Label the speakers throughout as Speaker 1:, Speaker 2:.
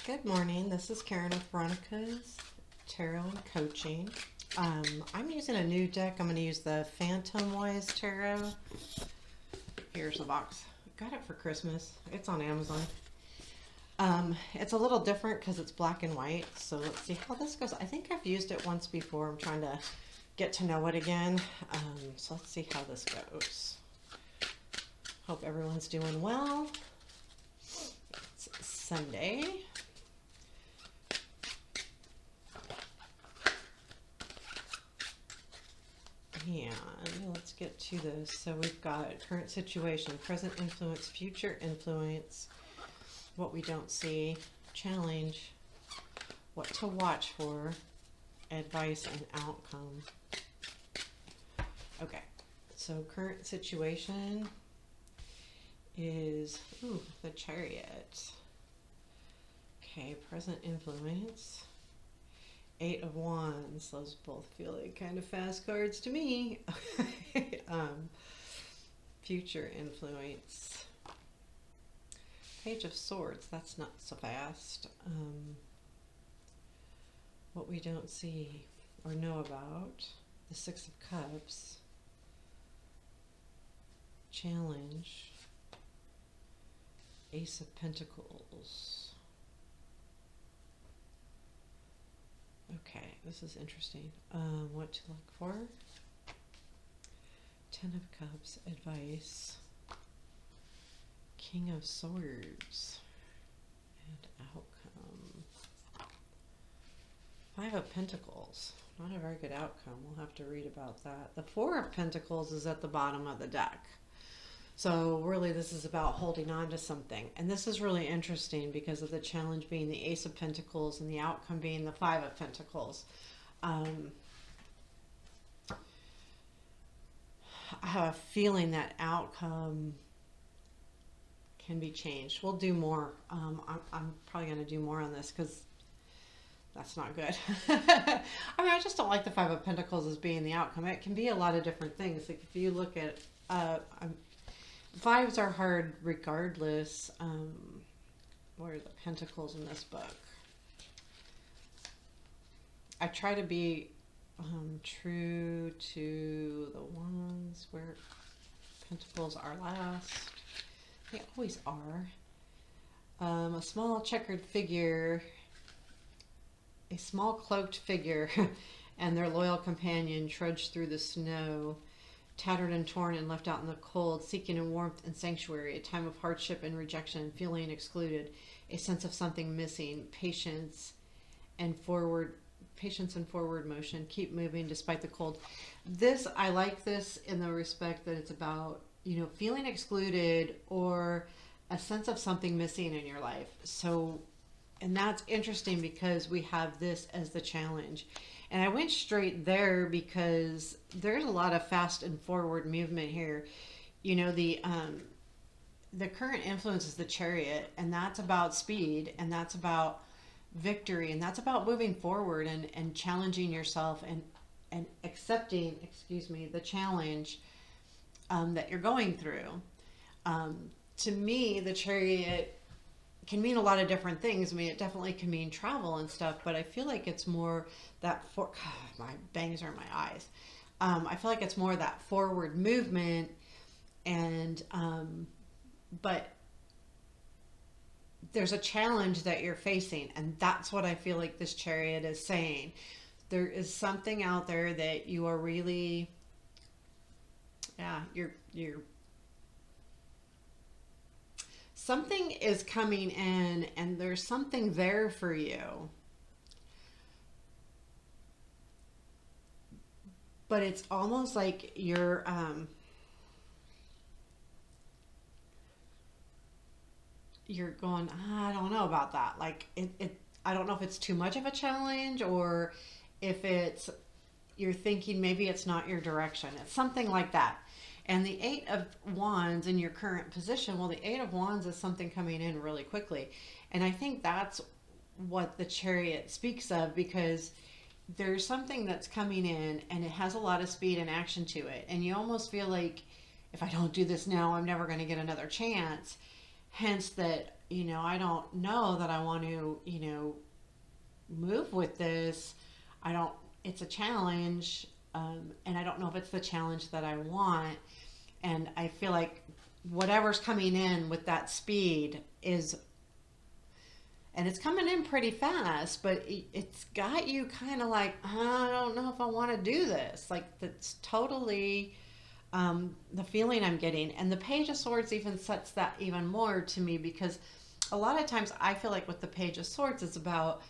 Speaker 1: Good morning. This is Karen with Veronica's Tarot and Coaching. I'm using a new deck. I'm going to use the Phantom Wise Tarot. Here's the box. Got it for Christmas. It's on Amazon. It's a little different because it's black and white. So let's see how this goes. I think I've used it once before. I'm trying to get to know it again. So let's see how this goes. Hope everyone's doing well. It's Sunday. And let's get to this. So we've got current situation, present influence, future influence, what we don't see, challenge, what to watch for, advice, and outcome. Okay, so current situation is, the Chariot. Okay, present influence. Eight of Wands. Those both feel like kind of fast cards to me. Future influence. Page of Swords. That's not so fast. What we don't see or know about. The Six of Cups. Challenge. Ace of Pentacles. Okay, this is interesting. What to look for? Ten of Cups, advice. King of Swords, and outcome. Five of Pentacles, not a very good outcome. We'll have to read about that. The Four of Pentacles is at the bottom of the deck. So really this is about holding on to something. And this is really interesting because of the challenge being the Ace of Pentacles and the outcome being the Five of Pentacles. I have a feeling that outcome can be changed. We'll do more. I'm probably going to do more on this because that's not good. I mean, I just don't like the Five of Pentacles as being the outcome. It can be a lot of different things. Like if you look at... Fives are hard regardless. Where are the Pentacles in this book? I try to be true to the ones where Pentacles are last. They always are. A small checkered figure, a small cloaked figure, and their loyal companion trudge through the snow, tattered and torn and left out in the cold, seeking a warmth and sanctuary, a time of hardship and rejection, feeling excluded, a sense of something missing, patience and forward motion, keep moving despite the cold. This, I like this in the respect that it's about, feeling excluded or a sense of something missing in your life. So, and that's interesting because we have this as the challenge. And I went straight there because there's a lot of fast and forward movement here. The current influence is the Chariot, and that's about speed, and that's about victory, and that's about moving forward and challenging yourself and accepting, the challenge that you're going through. To me, the Chariot can mean a lot of different things. I mean, it definitely can mean travel and stuff, but I feel like it's more that my bangs are in my eyes. I feel like it's more that forward movement, and but there's a challenge that you're facing, and that's what I feel like this Chariot is saying. There is something out there that you are really, you're something is coming in, and there's something there for you. But it's almost like you're going, I don't know about that. Like I don't know if it's too much of a challenge or if it's, you're thinking maybe it's not your direction. It's something like that. And the Eight of Wands in your current position, well, the Eight of Wands is something coming in really quickly. And I think that's what the Chariot speaks of, because there's something that's coming in and it has a lot of speed and action to it. And you almost feel like, if I don't do this now, I'm never going to get another chance. Hence that, I don't know that I want to, move with this. I don't, it's a challenge. And I don't know if it's the challenge that I want. And I feel like whatever's coming in with that speed is, and it's coming in pretty fast, but it's got you kind of like, I don't know if I want to do this. Like, that's totally the feeling I'm getting. And the Page of Swords even sets that even more to me, because a lot of times I feel like with the Page of Swords, it's about,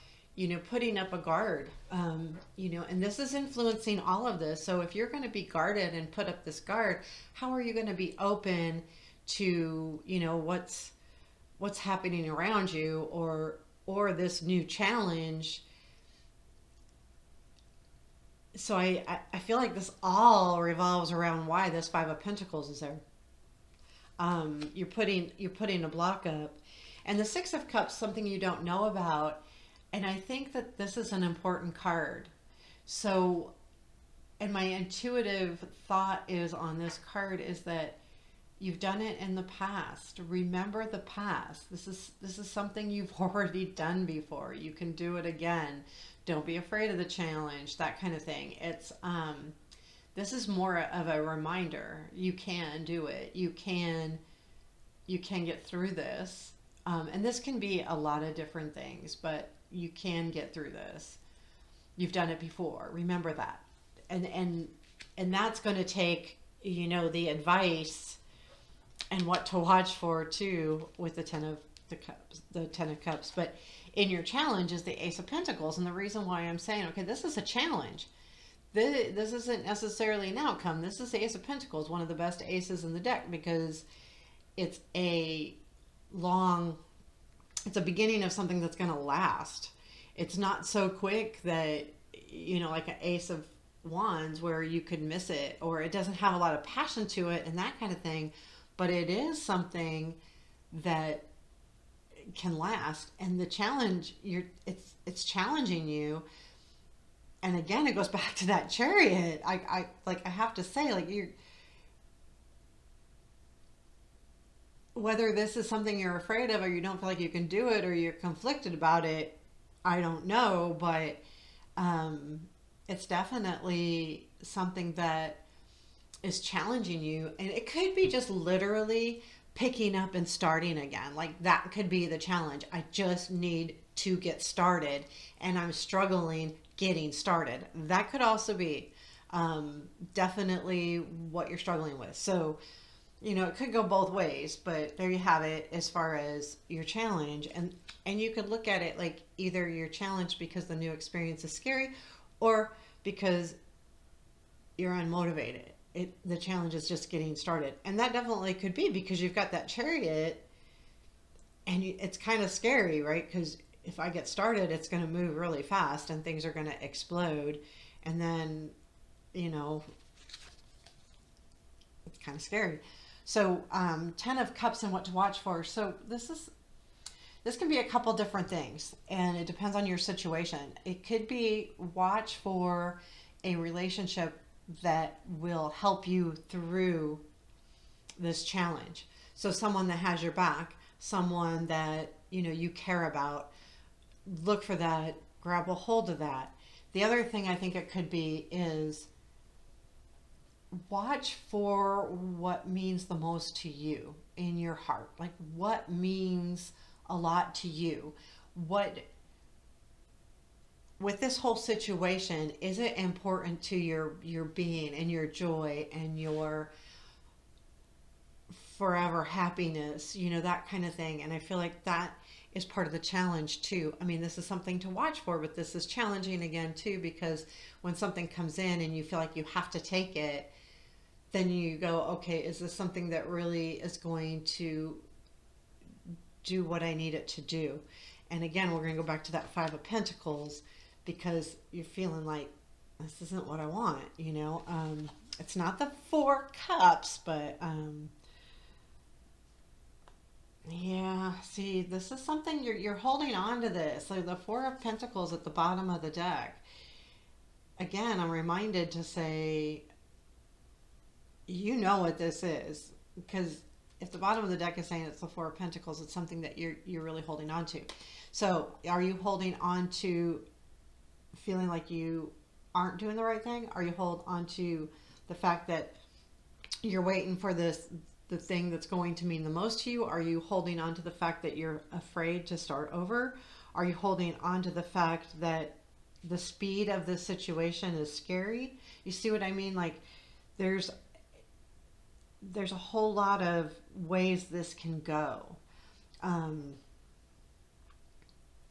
Speaker 1: putting up a guard, and this is influencing all of this. So if you're going to be guarded and put up this guard, how are you going to be open to, what's happening around you, or this new challenge? So I feel like this all revolves around why this Five of Pentacles is there. You're putting a block up, and the Six of Cups, something you don't know about, and I think that this is an important card. So, and my intuitive thought is on this card is that you've done it in the past. Remember the past. This is something you've already done before. You can do it again. Don't be afraid of the challenge, that kind of thing. It's this is more of a reminder. You can do it. You can get through this. And this can be a lot of different things, but you can get through this. You've done it before. Remember that. And that's going to take, the advice and what to watch for too, with the Ten of Cups. But in your challenge is the Ace of Pentacles. And the reason why I'm saying, okay, this is a challenge. This isn't necessarily an outcome. This is the Ace of Pentacles, one of the best aces in the deck, because it's it's a beginning of something that's going to last. It's not so quick that, like an Ace of Wands where you could miss it, or it doesn't have a lot of passion to it and that kind of thing, but it is something that can last. And the challenge, it's challenging you. And again, it goes back to that Chariot. I have to say, like, whether this is something you're afraid of, or you don't feel like you can do it, or you're conflicted about it, I don't know, but it's definitely something that is challenging you. And it could be just literally picking up and starting again. Like, that could be the challenge. I just need to get started, and I'm struggling getting started. That could also be definitely what you're struggling with. So, it could go both ways, but there you have it as far as your challenge. And you could look at it like either you're challenged because the new experience is scary, or because you're unmotivated. The challenge is just getting started. And that definitely could be because you've got that Chariot, and it's kind of scary, right? Because if I get started, it's going to move really fast and things are going to explode. And then, it's kind of scary. So, Ten of Cups and what to watch for. So this can be a couple different things, and it depends on your situation. It could be watch for a relationship that will help you through this challenge. So someone that has your back, someone that, you care about, look for that, grab a hold of that. The other thing I think it could be is watch for what means the most to you in your heart. Like, what means a lot to you? What, with this whole situation, is it important to your being and your joy and your forever happiness, that kind of thing. And I feel like that is part of the challenge too. I mean, this is something to watch for, but this is challenging again too, because when something comes in and you feel like you have to take it, then you go, okay, is this something that really is going to do what I need it to do? And again, we're going to go back to that Five of Pentacles, because you're feeling like, this isn't what I want, it's not the Four Cups, but yeah, see, this is something you're holding on to this. Like the Four of Pentacles at the bottom of the deck. Again, I'm reminded to say, you know what this is, because if the bottom of the deck is saying it's the Four of Pentacles, it's something that you're really holding on to. So are you holding on to feeling like you aren't doing the right thing? Are you hold on to the fact that you're waiting for the thing that's going to mean the most to you? Are you holding on to the fact that you're afraid to start over? Are you holding on to the fact that the speed of this situation is scary? You see what I mean? Like there's a whole lot of ways this can go.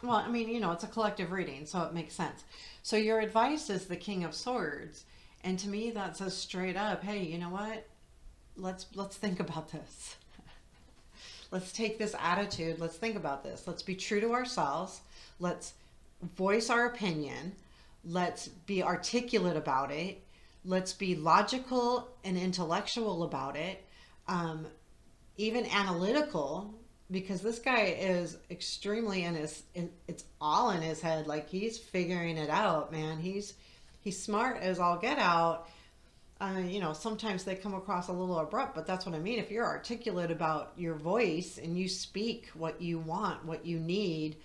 Speaker 1: Well, I mean, it's a collective reading, so it makes sense. So your advice is the King of Swords, and to me that says straight up, hey, you know what? Let's think about this. Let's take this attitude. Let's think about this. Let's be true to ourselves. Let's voice our opinion. Let's be articulate about it. Let's be logical and intellectual about it. Even analytical, because this guy is extremely it's all in his head. Like he's figuring it out, man. He's smart as all get out. Sometimes they come across a little abrupt, but that's what I mean. If you're articulate about your voice and you speak what you want, what you need,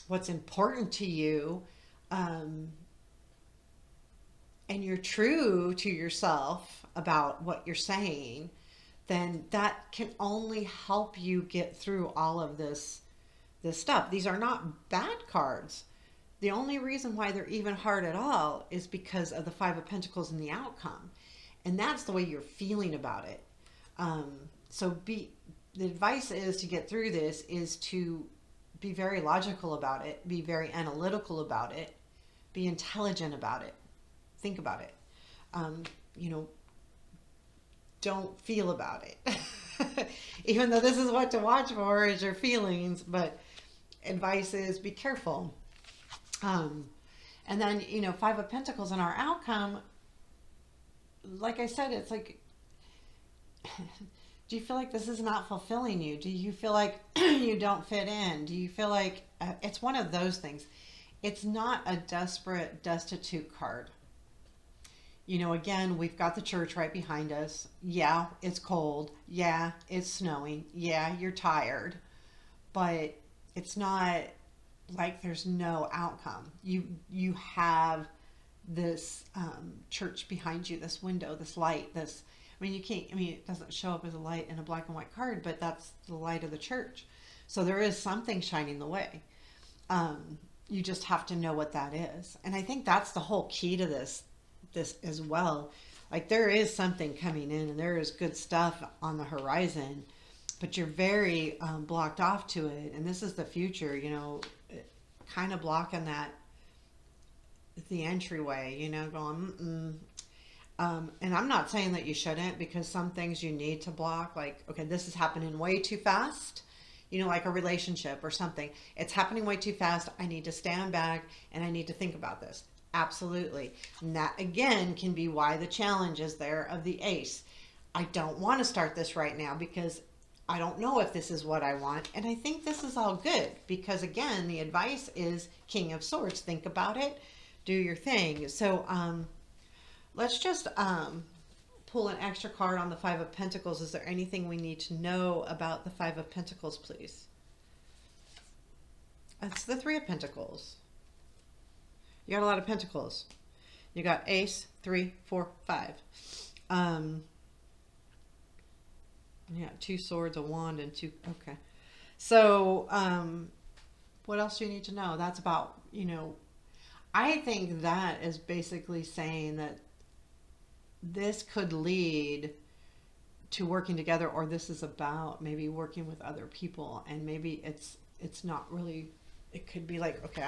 Speaker 1: what's important to you, and you're true to yourself about what you're saying, then that can only help you get through all of this stuff. These are not bad cards. The only reason why they're even hard at all is because of the Five of Pentacles and the outcome. And that's the way you're feeling about it. The advice is to get through this is to be very logical about it, be very analytical about it, be intelligent about it, think about it. Don't feel about it. Even though this is what to watch for is your feelings, but advice is be careful. And then, Five of Pentacles in our outcome, like I said, it's like, do you feel like this is not fulfilling you? Do you feel like you don't fit in? Do you feel like it's one of those things? It's not a desperate, destitute card. Again, we've got the church right behind us. Yeah, it's cold. Yeah, it's snowing. Yeah, you're tired. But it's not like there's no outcome. You have this church behind you, this window, this light, it doesn't show up as a light in a black and white card, but that's the light of the church. So there is something shining the way. You just have to know what that is. And I think that's the whole key to this as well. Like there is something coming in and there is good stuff on the horizon, but you're very blocked off to it. And this is the future, kind of blocking the entryway, going, and I'm not saying that you shouldn't, because some things you need to block, like, okay, this is happening way too fast, like a relationship or something. It's happening way too fast. I need to stand back and I need to think about this. Absolutely. And that again can be why the challenge is there of the Ace. I don't want to start this right now because I don't know if this is what I want. And I think this is all good because again, the advice is King of Swords. Think about it. Do your thing. So let's just pull an extra card on the Five of Pentacles. Is there anything we need to know about the Five of Pentacles, please? It's the Three of Pentacles. You got a lot of pentacles. You got Ace, 3, 4, 5. Yeah, 2 swords, a wand, and 2. Okay. So, what else do you need to know? That's about, I think that is basically saying that this could lead to working together, or this is about maybe working with other people, and maybe it's not really, it could be like, okay,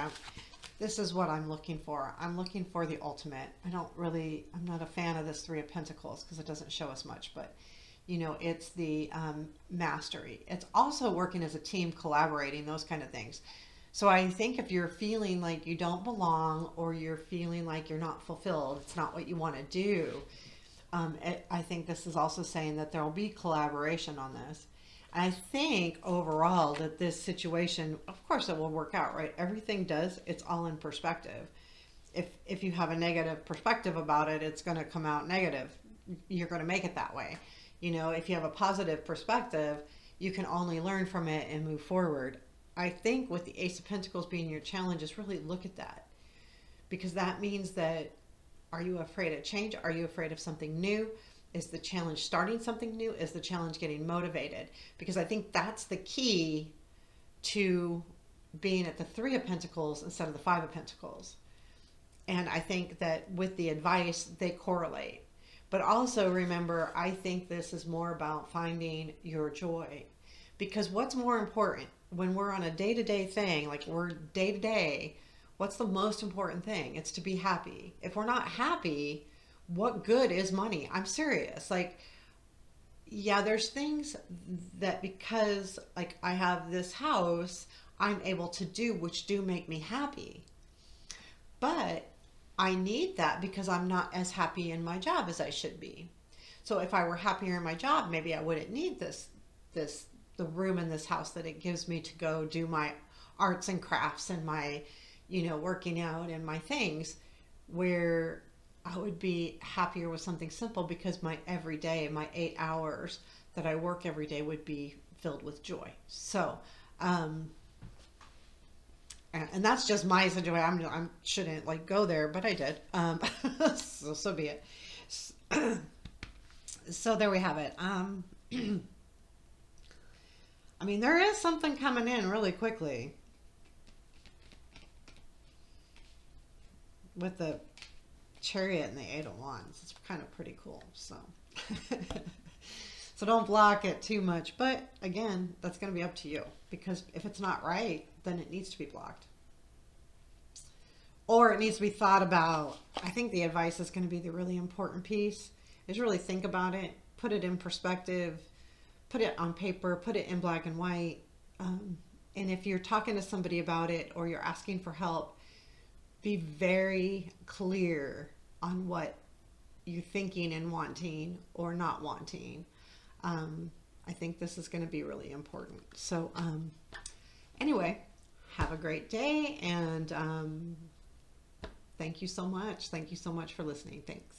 Speaker 1: this is what I'm looking for. I'm looking for the ultimate. I'm not a fan of this Three of Pentacles because it doesn't show us much, but it's the mastery. It's also working as a team, collaborating, those kind of things. So I think if you're feeling like you don't belong, or you're feeling like you're not fulfilled, it's not what you want to do, I think this is also saying that there will be collaboration on this. I think overall that this situation, of course it will work out, right? Everything does. It's all in perspective. If you have a negative perspective about it, it's going to come out negative. You're going to make it that way. You know, if you have a positive perspective, you can only learn from it and move forward. I think with the Ace of Pentacles being your challenge is really look at that, because that means that, are you afraid of change? Are you afraid of something new? Is the challenge starting something new? Is the challenge getting motivated? Because I think that's the key to being at the Three of Pentacles instead of the Five of Pentacles. And I think that with the advice, they correlate. But also remember, I think this is more about finding your joy. Because what's more important when we're on a day to day thing, like we're day to day, what's the most important thing? It's to be happy. If we're not happy, what good is money? I'm serious. Like, yeah, there's things that because like I have this house, I'm able to do which do make me happy. But I need that because I'm not as happy in my job as I should be. So if I were happier in my job, maybe I wouldn't need this the room in this house that it gives me to go do my arts and crafts and my, working out and my things, where I would be happier with something simple because my everyday, my 8 hours that I work every day would be filled with joy. So, and that's just my situation. I shouldn't like go there, but I did. So be it. So there we have it. I mean, there is something coming in really quickly with the Chariot and the Eight of Wands. It's kind of pretty cool. So, so don't block it too much. But again, that's going to be up to you, because if it's not right, then it needs to be blocked, or it needs to be thought about. I think the advice is going to be the really important piece. Is really think about it, put it in perspective, put it on paper, put it in black and white. And if you're talking to somebody about it or you're asking for help, be very clear on what you're thinking and wanting or not wanting. I think this is going to be really important. So anyway, have a great day, and thank you so much. Thank you so much for listening. Thanks.